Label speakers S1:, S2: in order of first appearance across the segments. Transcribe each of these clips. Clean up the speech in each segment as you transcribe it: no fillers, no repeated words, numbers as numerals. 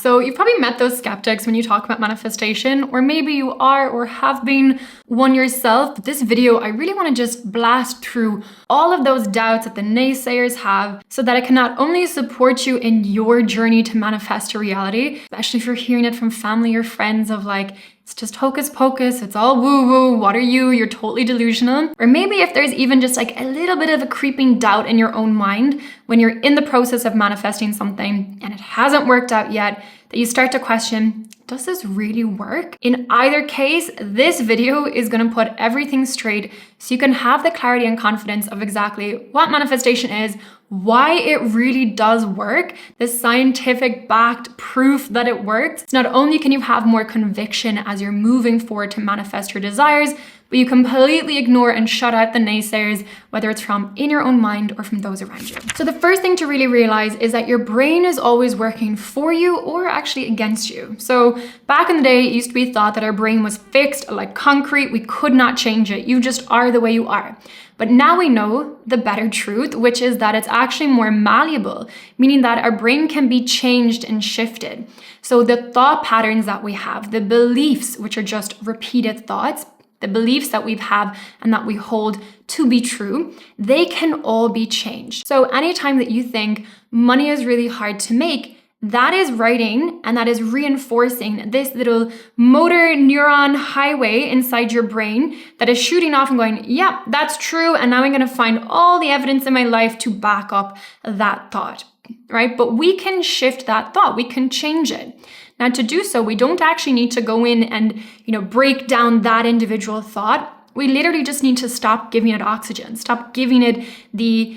S1: So you've probably met those skeptics when you talk about manifestation, or maybe you are or have been one yourself. But this video, I really want to just blast through all of those doubts that the naysayers have so that it can not only support you in your journey to manifest your reality, especially if you're hearing it from family or friends of like, it's just hocus pocus, it's all woo-woo, what are you? You're totally delusional. Or maybe if there's even just like a little bit of a creeping doubt in your own mind when you're in the process of manifesting something and it hasn't worked out yet, that you start to question, does this really work? In either case, this video is gonna put everything straight so you can have the clarity and confidence of exactly what manifestation is, why it really does work, the scientific backed proof that it works. So not only can you have more conviction as you're moving forward to manifest your desires, but you completely ignore and shut out the naysayers, whether it's from in your own mind or from those around you. So the first thing to really realize is that your brain is always working for you or actually against you. So back in the day, it used to be thought that our brain was fixed like concrete. We could not change it. You just are the way you are. But now we know the better truth, which is that it's actually more malleable, meaning that our brain can be changed and shifted. So the thought patterns that we have, the beliefs, which are just repeated thoughts, the beliefs that we have and that we hold to be true, they can all be changed. So anytime that you think money is really hard to make, that is writing and that is reinforcing this little motor neuron highway inside your brain that is shooting off and going, yeah, that's true. And now I'm going to find all the evidence in my life to back up that thought, right? But we can shift that thought. We can change it. Now, to do so, we don't actually need to go in and, break down that individual thought. We literally just need to stop giving it oxygen, stop giving it the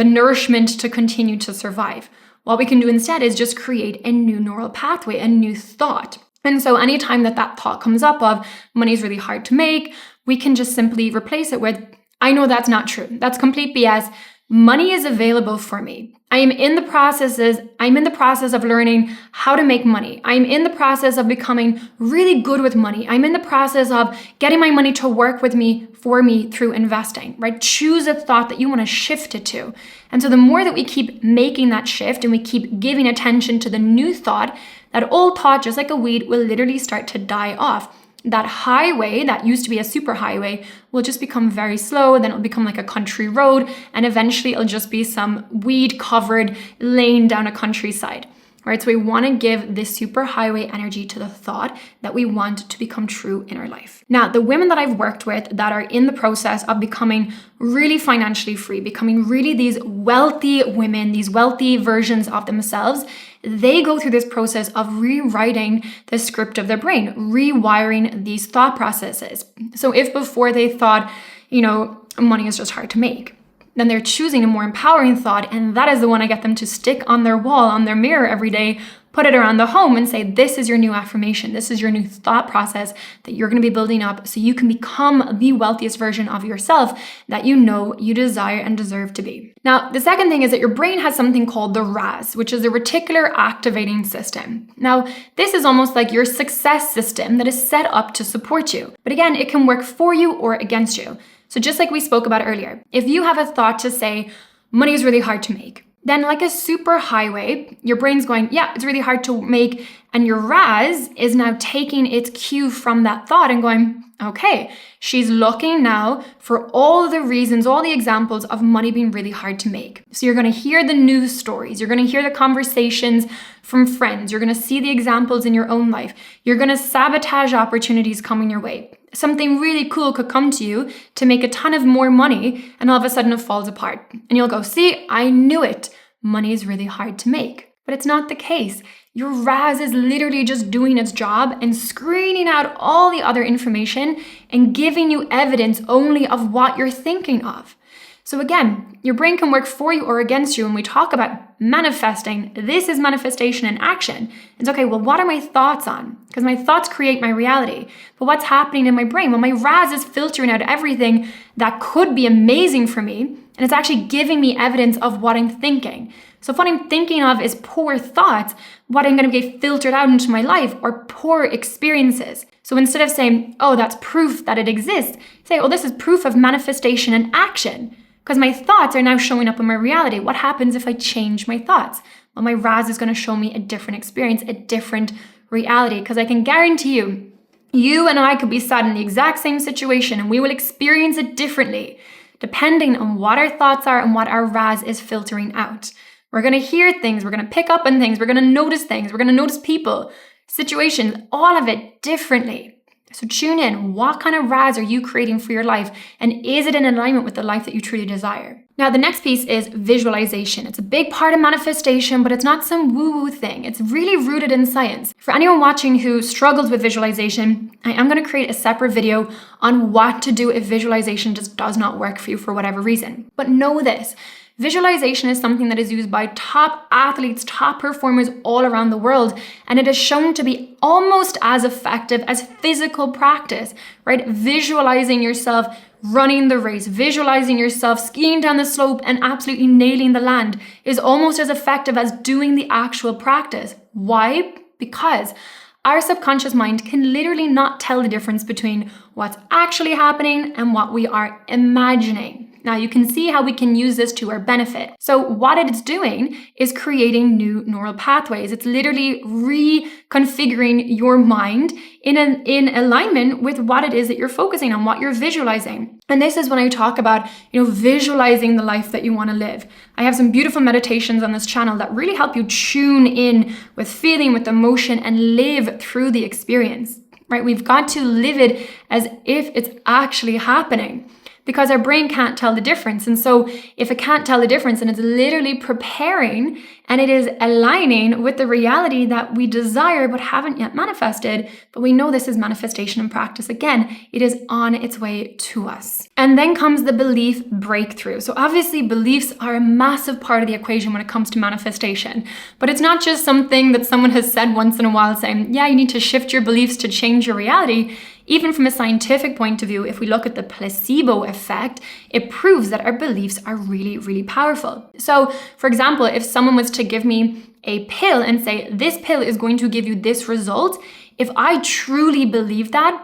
S1: nourishment to continue to survive. What we can do instead is just create a new neural pathway, a new thought. And so anytime that thought comes up of money is really hard to make, we can just simply replace it with, I know that's not true. That's complete BS. Money is available for me. I'm in the process of learning how to make money. I'm in the process of becoming really good with money. I'm in the process of getting my money to work with me, for me through investing, right? Choose a thought that you want to shift it to. And so the more that we keep making that shift and we keep giving attention to the new thought, that old thought, just like a weed, will literally start to die off. That highway that used to be a super highway will just become very slow, then it'll become like a country road, and eventually it'll just be some weed covered lane down a countryside, right? So we want to give this super highway energy to the thought that we want to become true in our life. Now, the women that I've worked with that are in the process of becoming really financially free, becoming really these wealthy women, these wealthy versions of themselves, they go through this process of rewriting the script of their brain, rewiring these thought processes. So if before they thought, money is just hard to make, then they're choosing a more empowering thought, and that is the one I get them to stick on their wall, on their mirror every day, put it around the home and say, this is your new affirmation. This is your new thought process that you're going to be building up so you can become the wealthiest version of yourself that you desire and deserve to be. Now, the second thing is that your brain has something called the RAS, which is a reticular activating system. Now, this is almost like your success system that is set up to support you. But again, it can work for you or against you. So just like we spoke about earlier, if you have a thought to say, money is really hard to make, then like a super highway, your brain's going, yeah, it's really hard to make. And your RAS is now taking its cue from that thought and going, okay, she's looking now for all the reasons, all the examples of money being really hard to make. So you're going to hear the news stories. You're going to hear the conversations from friends. You're going to see the examples in your own life. You're going to sabotage opportunities coming your way. Something really cool could come to you to make a ton of more money, and all of a sudden it falls apart. And you'll go, see, I knew it. Money is really hard to make. But it's not the case. Your RAS is literally just doing its job and screening out all the other information and giving you evidence only of what you're thinking of. So again, your brain can work for you or against you. When we talk about manifesting, this is manifestation in action. It's okay, well, what are my thoughts on? Because my thoughts create my reality. But what's happening in my brain? Well, my RAS is filtering out everything that could be amazing for me, and it's actually giving me evidence of what I'm thinking. So if what I'm thinking of is poor thoughts, what I'm going to get filtered out into my life are poor experiences. So instead of saying, oh, that's proof that it exists, say, oh, this is proof of manifestation in action. Because my thoughts are now showing up in my reality. What happens if I change my thoughts? well, my RAS is going to show me a different experience, a different reality. Because I can guarantee you, you and I could be sat in the exact same situation and we will experience it differently, depending on what our thoughts are and what our RAS is filtering out. We're going to hear things, we're going to pick up on things, we're going to notice things, we're going to notice people, situations, all of it differently. So tune in. What kind of RAS are you creating for your life? And is it in alignment with the life that you truly desire? Now, the next piece is visualization. It's a big part of manifestation, but it's not some woo-woo thing. It's really rooted in science. For anyone watching who struggles with visualization, I am going to create a separate video on what to do if visualization just does not work for you for whatever reason. But know this. Visualization is something that is used by top athletes, top performers all around the world, and it is shown to be almost as effective as physical practice, right? Visualizing yourself running the race, visualizing yourself skiing down the slope and absolutely nailing the land is almost as effective as doing the actual practice. Why? Because our subconscious mind can literally not tell the difference between what's actually happening and what we are imagining. Now you can see how we can use this to our benefit. So what it's doing is creating new neural pathways. It's literally reconfiguring your mind in alignment with what it is that you're focusing on, what you're visualizing. And this is when I talk about, visualizing the life that you want to live. I have some beautiful meditations on this channel that really help you tune in with feeling, with emotion, and live through the experience, right? We've got to live it as if it's actually happening, because our brain can't tell the difference. And so if it can't tell the difference, and it's literally preparing and it is aligning with the reality that we desire but haven't yet manifested, but we know this is manifestation and practice. Again, it is on its way to us. And then comes the belief breakthrough. So obviously beliefs are a massive part of the equation when it comes to manifestation, but it's not just something that someone has said once in a while saying, yeah, you need to shift your beliefs to change your reality. Even from a scientific point of view, if we look at the placebo effect, it proves that our beliefs are really, really powerful. So, for example, if someone was to give me a pill and say, this pill is going to give you this result, if I truly believe that,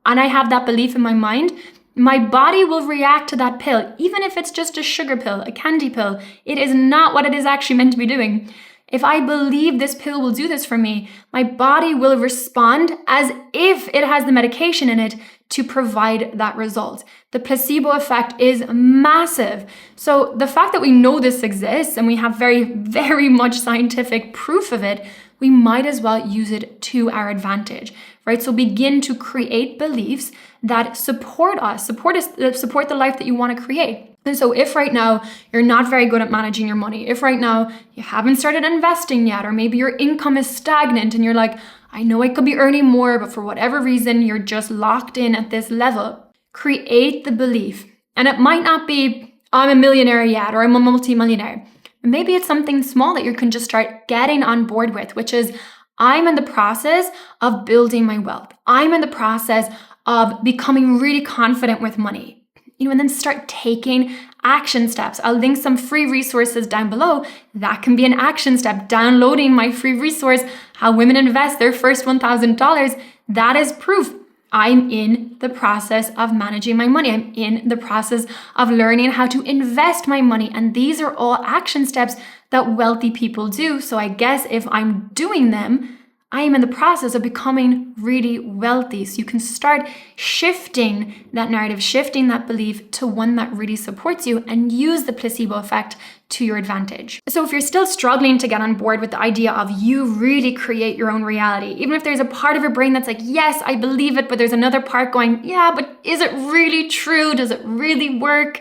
S1: and I have that belief in my mind, my body will react to that pill, even if it's just a sugar pill, a candy pill. It is not what it is actually meant to be doing. If I believe this pill will do this for me, my body will respond as if it has the medication in it to provide that result. The placebo effect is massive. So the fact that we know this exists and we have very, very much scientific proof of it, we might as well use it to our advantage, right? So begin to create beliefs that support the life that you want to create. And so if right now you're not very good at managing your money, if right now you haven't started investing yet, or maybe your income is stagnant and you're like, I know I could be earning more, but for whatever reason, you're just locked in at this level, create the belief. And it might not be, I'm a millionaire yet, or I'm a multimillionaire. Maybe it's something small that you can just start getting on board with, which is, I'm in the process of building my wealth. I'm in the process of becoming really confident with money. And then start taking action steps. I'll link some free resources down below. That can be an action step. Downloading my free resource, How Women Invest Their First $1,000. That is proof. I'm in the process of managing my money. I'm in the process of learning how to invest my money. And these are all action steps that wealthy people do. So I guess if I'm doing them, I am in the process of becoming really wealthy. So you can start shifting that narrative, shifting that belief to one that really supports you, and use the placebo effect to your advantage. So if you're still struggling to get on board with the idea of you really create your own reality, even if there's a part of your brain that's like, yes, I believe it, but there's another part going, yeah, but is it really true? Does it really work?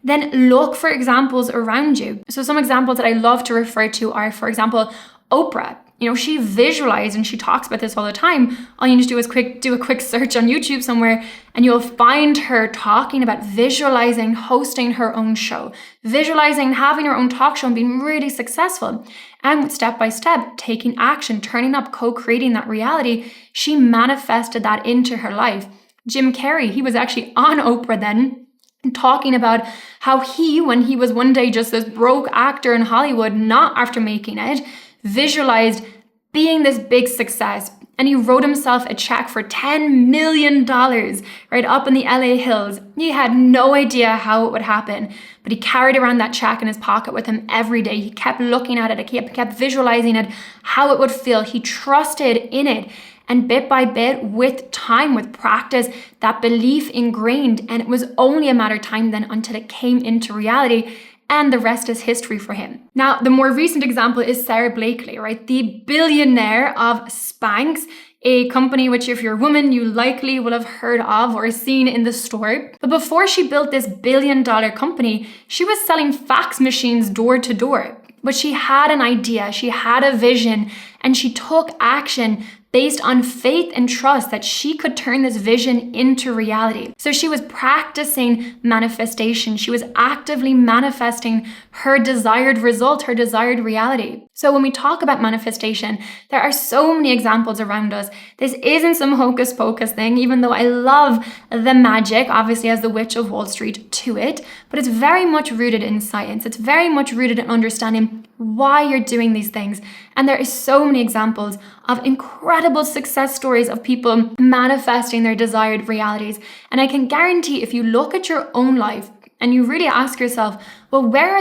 S1: Then look for examples around you. So some examples that I love to refer to are, for example, Oprah. She visualized, and she talks about this all the time. All you need to do is do a quick search on YouTube somewhere, and you'll find her talking about visualizing hosting her own show, visualizing having her own talk show and being really successful. And step by step, taking action, turning up, co-creating that reality, she manifested that into her life. Jim Carrey, he was actually on Oprah then, talking about how when he was one day just this broke actor in Hollywood, not after making it, visualized being this big success and he wrote himself a check for $10 million right up in the LA hills. He had no idea how it would happen, but he carried around that check in his pocket with him every day. He kept looking at it, he kept visualizing it, how it would feel. He trusted in it. And bit by bit, with time, with practice, that belief ingrained. And it was only a matter of time then until it came into reality. And the rest is history for him. Now, the more recent example is Sarah Blakeley, right? The billionaire of Spanx, a company which if you're a woman, you likely will have heard of or seen in the store. But before she built this billion-dollar company, she was selling fax machines door to door. But she had an idea, she had a vision, and she took action based on faith and trust that she could turn this vision into reality. So she was practicing manifestation. She was actively manifesting her desired result, her desired reality. So when we talk about manifestation, there are so many examples around us. This isn't some hocus pocus thing, even though I love the magic, obviously as the Witch of Wall Street to it, but it's very much rooted in science. It's very much rooted in understanding why you're doing these things. And there is so many examples of incredible success stories of people manifesting their desired realities. And I can guarantee if you look at your own life and you really ask yourself, well, where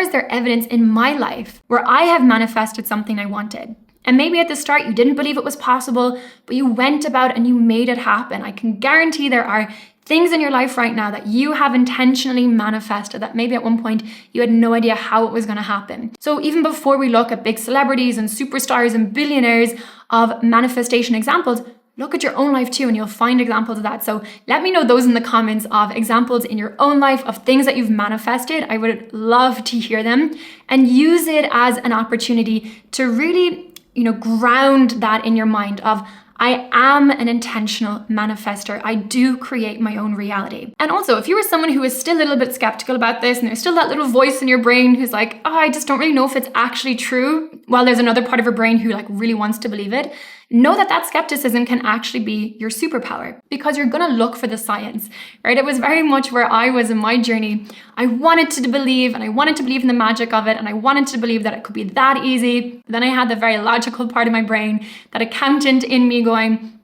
S1: is there evidence in my life where I have manifested something I wanted? And maybe at the start you didn't believe it was possible, but you went about and you made it happen. I can guarantee there are things in your life right now that you have intentionally manifested that maybe at one point you had no idea how it was going to happen. So even before we look at big celebrities and superstars and billionaires of manifestation examples, look at your own life too, and you'll find examples of that. So let me know those in the comments of examples in your own life of things that you've manifested. I would love to hear them, and use it as an opportunity to really, ground that in your mind of, I am an intentional manifester. I do create my own reality. And also, if you are someone who is still a little bit skeptical about this, and there's still that little voice in your brain who's like, I just don't really know if it's actually true, while there's another part of your brain who really wants to believe it, know that skepticism can actually be your superpower, because you're gonna look for the science, right? It was very much where I was in my journey. I wanted to believe, and I wanted to believe in the magic of it, and I wanted to believe that it could be that easy. Then I had the very logical part of my brain, that accountant in me going,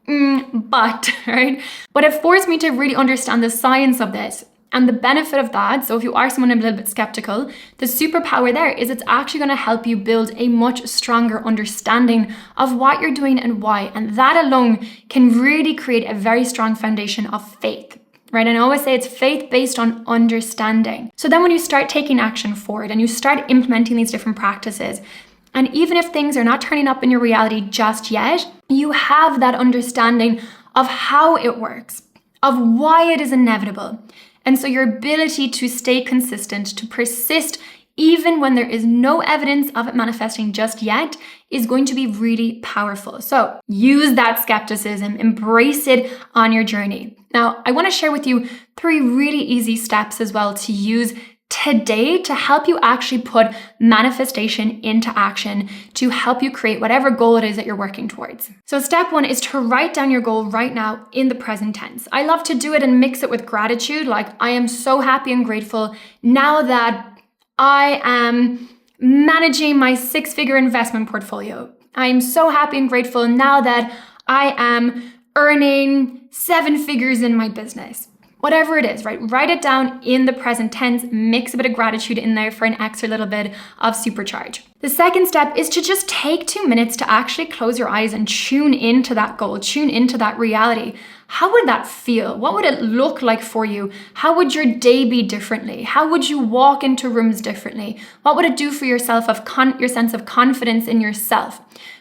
S1: but, right? But it forced me to really understand the science of this. And the benefit of that, so if you are someone a little bit skeptical, the superpower there is it's actually going to help you build a much stronger understanding of what you're doing and why. And that alone can really create a very strong foundation of faith, right? And I always say it's faith based on understanding. So then when you start taking action forward and you start implementing these different practices, and even if things are not turning up in your reality just yet, you have that understanding of how it works, of why it is inevitable. And so your ability to stay consistent, to persist, even when there is no evidence of it manifesting just yet, is going to be really powerful. So use that skepticism, embrace it on your journey. Now, I want to share with you 3 really easy steps as well to use today to help you actually put manifestation into action to help you create whatever goal it is that you're working towards. So step 1 is to write down your goal right now in the present tense. I love to do it and mix it with gratitude. Like, I am so happy and grateful now that I am managing my 6-figure investment portfolio. I am so happy and grateful now that I am earning 7 figures in my business. Whatever it is, right? Write it down in the present tense, mix a bit of gratitude in there for an extra little bit of supercharge. The second step is to just take 2 minutes to actually close your eyes and tune into that goal, tune into that reality. How would that feel? What would it look like for you? How would your day be differently? How would you walk into rooms differently? What would it do for yourself, your sense of confidence in yourself?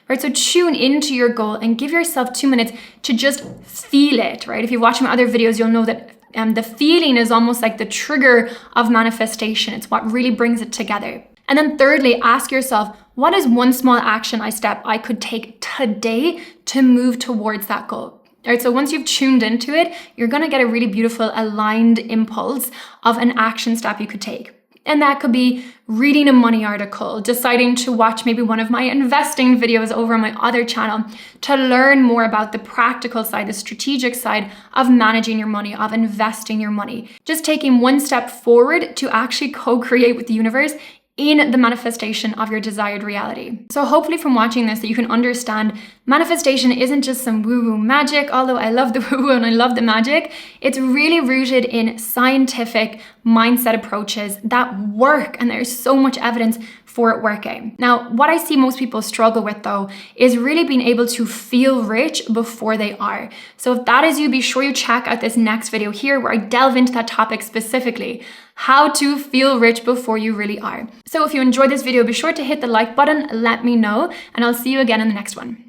S1: Right, so tune into your goal and give yourself 2 minutes to just feel it, right? If you're watching my other videos, you'll know that the feeling is almost like the trigger of manifestation. It's what really brings it together. And then thirdly, ask yourself, what is one small action step I could take today to move towards that goal? All right, so once you've tuned into it, you're going to get a really beautiful aligned impulse of an action step you could take. And that could be reading a money article, deciding to watch maybe one of my investing videos over on my other channel to learn more about the practical side, the strategic side of managing your money, of investing your money. Just taking one step forward to actually co-create with the universe in the manifestation of your desired reality. So hopefully from watching this that you can understand manifestation isn't just some woo-woo magic, although I love the woo-woo and I love the magic. It's really rooted in scientific mindset approaches that work, and there's so much evidence for it working. Now, what I see most people struggle with though is really being able to feel rich before they are. So if that is you, be sure you check out this next video here where I delve into that topic specifically, how to feel rich before you really are. So if you enjoyed this video, be sure to hit the like button, let me know, and I'll see you again in the next one.